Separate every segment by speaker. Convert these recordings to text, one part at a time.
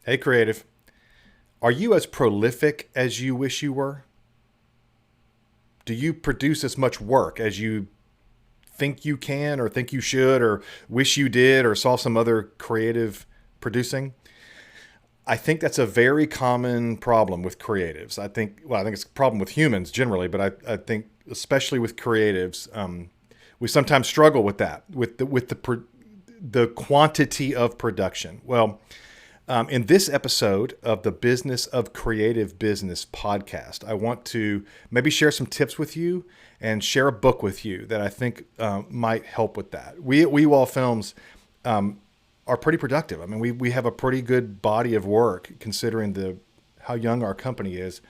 Speaker 1: Hey, creative. Are you as prolific as you wish you were? Do you produce as much work as you think you can, or think you should, or wish you did, or saw some other creative producing? I think that's a very common problem with creatives. I think it's a problem with humans generally, but I think especially with creatives, we sometimes struggle with that, the quantity of production. Well, in this episode of the Business of Creative Business podcast, I want to maybe share some tips with you and share a book with you that I think might help with that. We at WeWall Films are pretty productive. I mean, we have a pretty good body of work considering the how young our company is,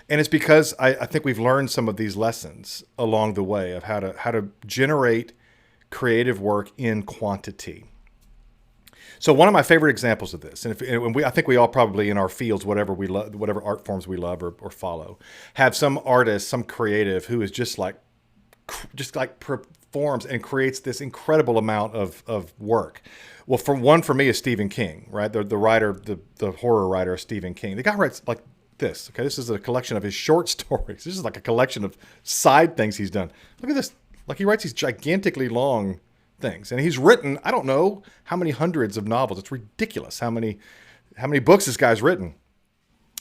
Speaker 1: and it's because I think we've learned some of these lessons along the way of how to generate creative work in quantity. So one of my favorite examples of this, I think we all probably in our fields, whatever we love, whatever art forms we love or follow, have some artist, some creative who is just like performs and creates this incredible amount of work. Well, for me is Stephen King, right? The writer, the horror writer Stephen King. The guy writes like this. Okay, this is a collection of his short stories. This is like a collection of side things he's done. Look at this. Like he writes these gigantically long things, and he's written I don't know how many hundreds of novels. It's ridiculous how many books this guy's written.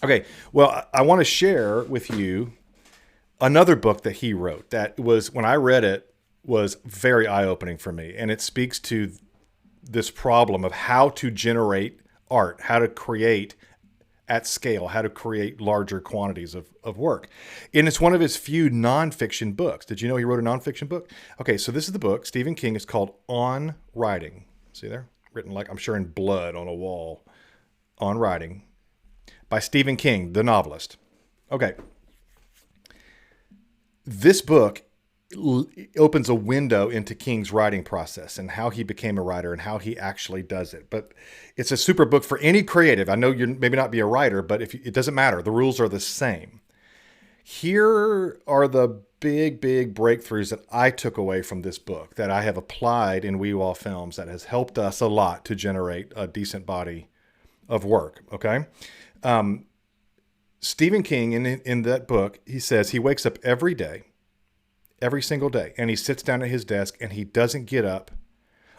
Speaker 1: Okay, well, I want to share with you another book that he wrote that was, when I read it, was very eye-opening for me, and it speaks to this problem of how to generate art, how to create at scale, how to create larger quantities of work. And it's one of his few nonfiction books. Did you know he wrote a nonfiction book? Okay, so this is the book, Stephen King. It's called On Writing. See there? Written like, I'm sure in blood on a wall. On Writing by Stephen King, the novelist. Okay. This book opens a window into King's writing process and how he became a writer and how he actually does it. But it's a super book for any creative. I know you maybe not be a writer, but it doesn't matter. The rules are the same. Here are the big breakthroughs that I took away from this book that I have applied in WeWall Films that has helped us a lot to generate a decent body of work. Okay. Stephen King, in that book, he says he wakes up every single day, and he sits down at his desk and he doesn't get up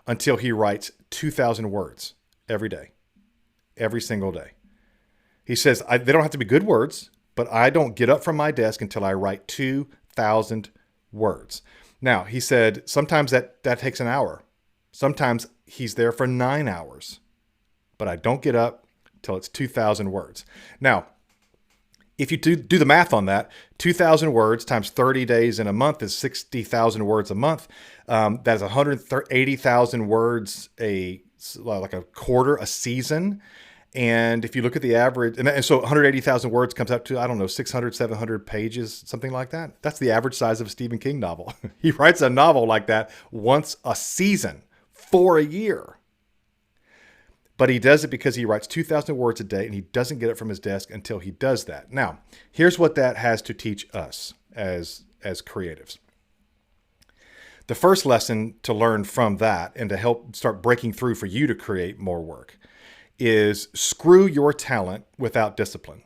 Speaker 1: until he writes 2,000 words every day, every single day. He says, they don't have to be good words, but I don't get up from my desk until I write 2,000 words. Now, he said, sometimes that takes an hour. Sometimes he's there for 9 hours, but I don't get up till it's 2,000 words. Now, if you do the math on that, 2,000 words times 30 days in a month is 60,000 words a month. That's 180,000 words like a quarter a season. And if you look at the average, and so 180,000 words comes up to, I don't know, 600, 700 pages, something like that. That's the average size of a Stephen King novel. He writes a novel like that once a season for a year. But he does it because he writes 2,000 words a day, and he doesn't get up from his desk until he does that. Now, here's what that has to teach us as creatives. The first lesson to learn from that and to help start breaking through for you to create more work is screw your talent without discipline.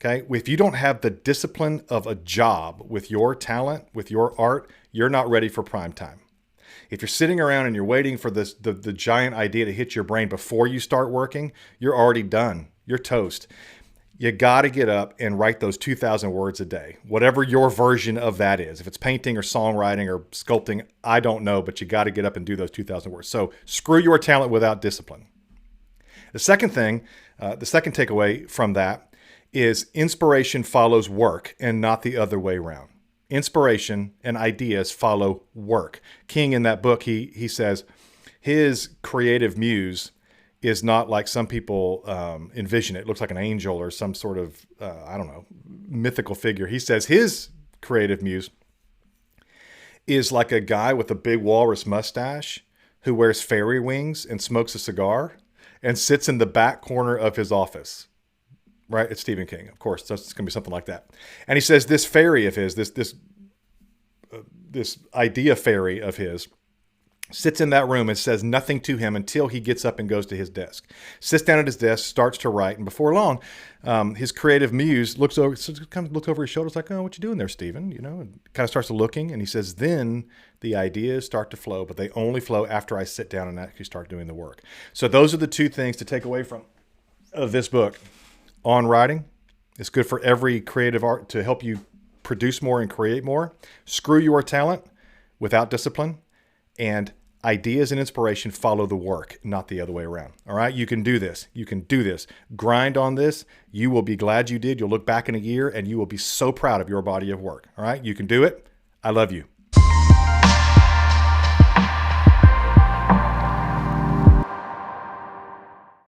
Speaker 1: Okay? If you don't have the discipline of a job with your talent, with your art, you're not ready for prime time. If you're sitting around and you're waiting for the giant idea to hit your brain before you start working, you're already done. You're toast. You got to get up and write those 2,000 words a day, whatever your version of that is. If it's painting or songwriting or sculpting, I don't know, but you got to get up and do those 2,000 words. So screw your talent without discipline. The second thing, the second takeaway from that is inspiration follows work and not the other way around. Inspiration and ideas follow work. King, in that book, he says his creative muse is not like some people envision it. It looks like an angel or some sort of, I don't know, mythical figure. He says his creative muse is like a guy with a big walrus mustache who wears fairy wings and smokes a cigar and sits in the back corner of his office. Right? It's Stephen King, of course. So it's going to be something like that. And he says this fairy of his, this idea fairy of his, sits in that room and says nothing to him until he gets up and goes to his desk. Sits down at his desk, starts to write, and before long, his creative muse looks over his shoulder. It's like, "Oh, what you doing there, Stephen?" And kind of starts looking, and he says, "Then the ideas start to flow, but they only flow after I sit down and actually start doing the work." So those are the two things to take away from this book on writing. It's good for every creative art to help you produce more and create more. Screw your talent without discipline, and ideas and inspiration follow the work, not the other way around. All right. You can do this. You can do this. Grind on this. You will be glad you did. You'll look back in a year and you will be so proud of your body of work. All right. You can do it. I love you.